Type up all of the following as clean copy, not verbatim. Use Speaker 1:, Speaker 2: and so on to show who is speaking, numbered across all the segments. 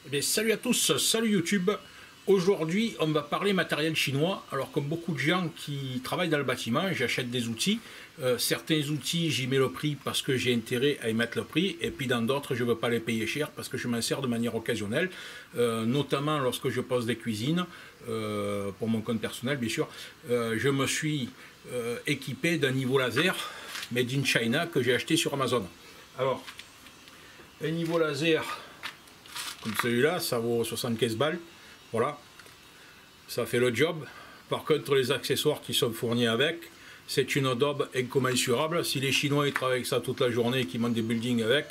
Speaker 1: Eh bien, salut à tous, salut YouTube. Aujourd'hui, on va parler matériel chinois. Alors, comme beaucoup de gens qui travaillent dans le bâtiment, j'achète des outils. Certains outils, j'y mets le prix parce que j'ai intérêt à y mettre le prix. Et puis dans d'autres, je ne veux pas les payer cher parce que je m'en sers de manière occasionnelle. Notamment lorsque je pose des cuisines, pour mon compte personnel, bien sûr. Je me suis équipé d'un niveau laser made in China que j'ai acheté sur Amazon. Alors, un niveau laser comme celui-là, ça vaut 75 balles. Voilà, ça fait le job. Par contre, les accessoires qui sont fournis avec, c'est une daube incommensurable. Si les Chinois ils travaillent avec ça toute la journée et qu'ils montent des buildings avec,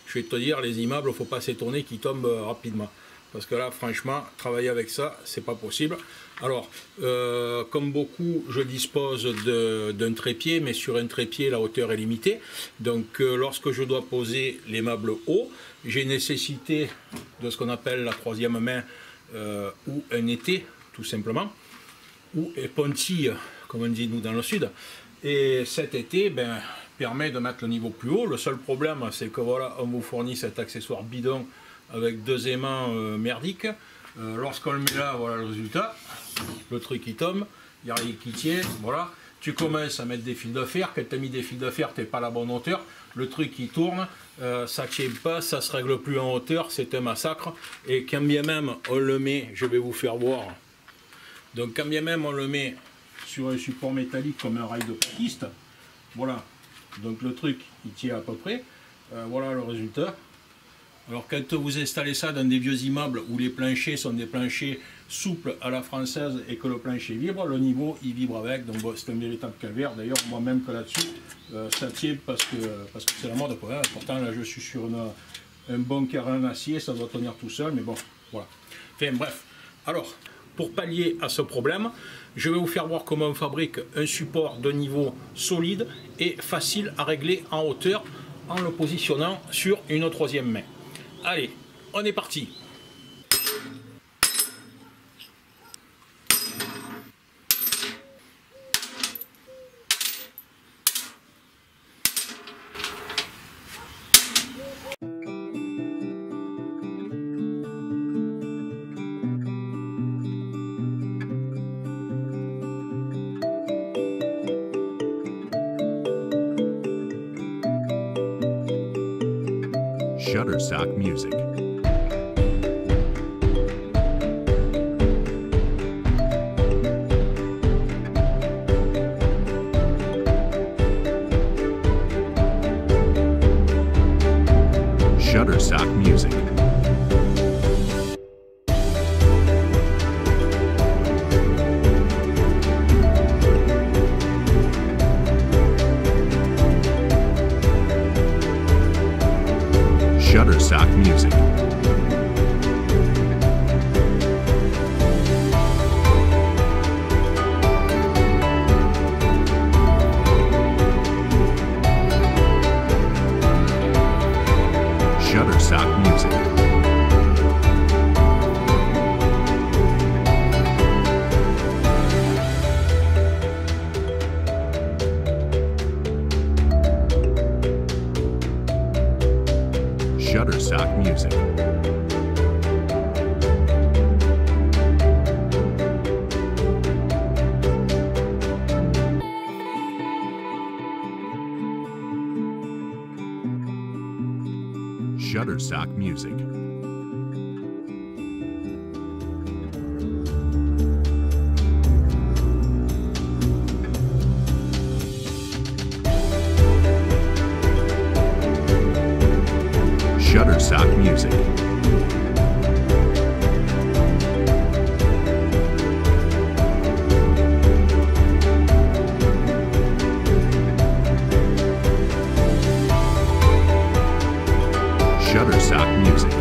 Speaker 1: je vais te dire, les immeubles, il ne faut pas s'étonner qu'ils tombent rapidement. Parce que là, franchement, travailler avec ça, c'est pas possible. Alors, comme beaucoup, je dispose d'un trépied, mais sur un trépied, la hauteur est limitée. Donc, lorsque je dois poser les meubles hauts, j'ai nécessité de ce qu'on appelle la troisième main ou un étai, tout simplement, ou épontille, comme on dit nous dans le sud. Et cet étai permet de mettre le niveau plus haut. Le seul problème, c'est que voilà, on vous fournit cet accessoire bidon avec deux aimants merdiques. Lorsqu'on le met là, voilà le résultat. Le truc qui tombe, il n'y a rien qui tient, voilà. Tu commences à mettre des fils de fer, quand tu as mis des fils de fer, tu n'es pas à la bonne hauteur, le truc qui tourne, ça ne tient pas, ça ne se règle plus en hauteur, c'est un massacre. Et quand bien même on le met, je vais vous faire voir, donc quand bien même on le met sur un support métallique comme un rail de piste, voilà, donc le truc il tient à peu près, voilà le résultat. Alors quand vous installez ça dans des vieux immeubles où les planchers sont des planchers souples à la française et que le plancher vibre, le niveau il vibre avec, donc bon, c'est un véritable calvaire. D'ailleurs moi-même que là-dessus, ça tient parce que c'est la mode quoi. Pourtant là je suis sur un bon carré en acier, ça doit tenir tout seul, mais bon, voilà. Enfin bref, alors pour pallier à ce problème, je vais vous faire voir comment on fabrique un support de niveau solide et facile à régler en hauteur en le positionnant sur une troisième main. Allez, on est parti.
Speaker 2: Shutterstock Music. Shutterstock Music. Shutterstock Music. Shutterstock Music. Shutterstock Music. Shutterstock Music. Shutterstock Music. Shutterstock Music.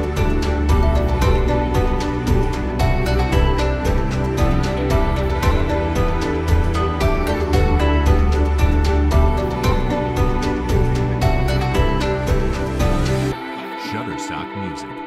Speaker 2: Shutterstock Music.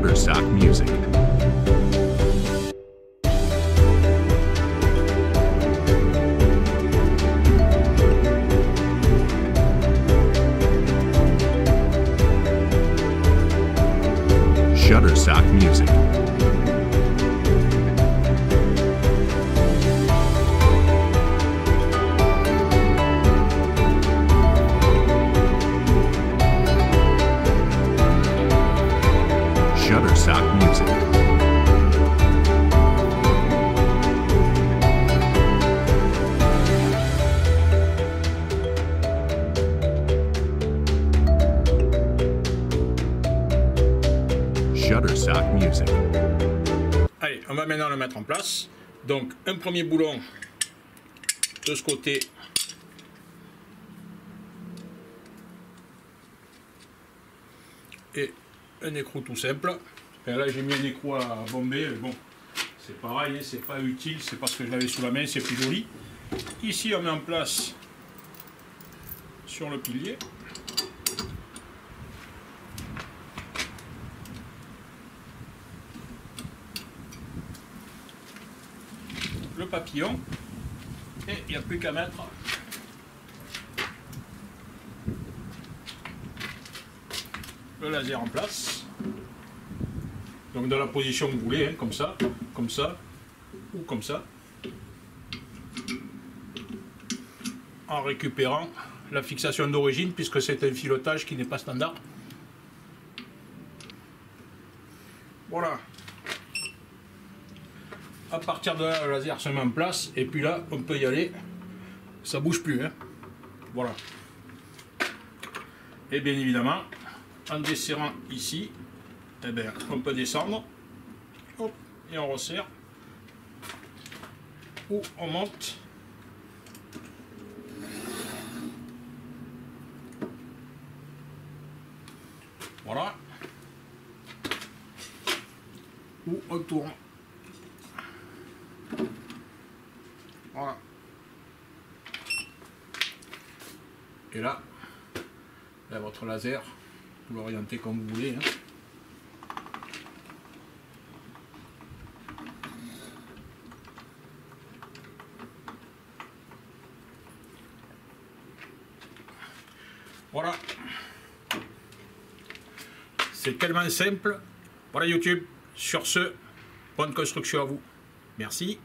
Speaker 2: Shutterstock Music. Shutterstock Music. Shutterstock Music. Shutterstock Music.
Speaker 1: Allez, on va maintenant le mettre en place. Donc, un premier boulon de ce côté. Et un écrou tout simple. Et là, j'ai mis un écrou à bomber. Mais bon, c'est pareil, hein, c'est pas utile. C'est parce que je l'avais sous la main, c'est plus joli. Ici, on met en place sur le pilier. Le papillon, et il n'y a plus qu'à mettre le laser en place, donc dans la position que vous voulez, hein, comme ça ou comme ça, en récupérant la fixation d'origine puisque c'est un filetage qui n'est pas standard. Voilà. À partir de là, le laser se met en place et puis là, on peut y aller. Ça bouge plus, hein. Voilà. Et bien évidemment, en desserrant ici, eh bien, on peut descendre. Hop, et on resserre. Ou on monte. Voilà. Ou on tourne. Voilà. Et là, votre laser, vous l'orientez comme vous voulez. Hein. Voilà. C'est tellement simple. Voilà YouTube. Sur ce, bonne construction à vous. Merci.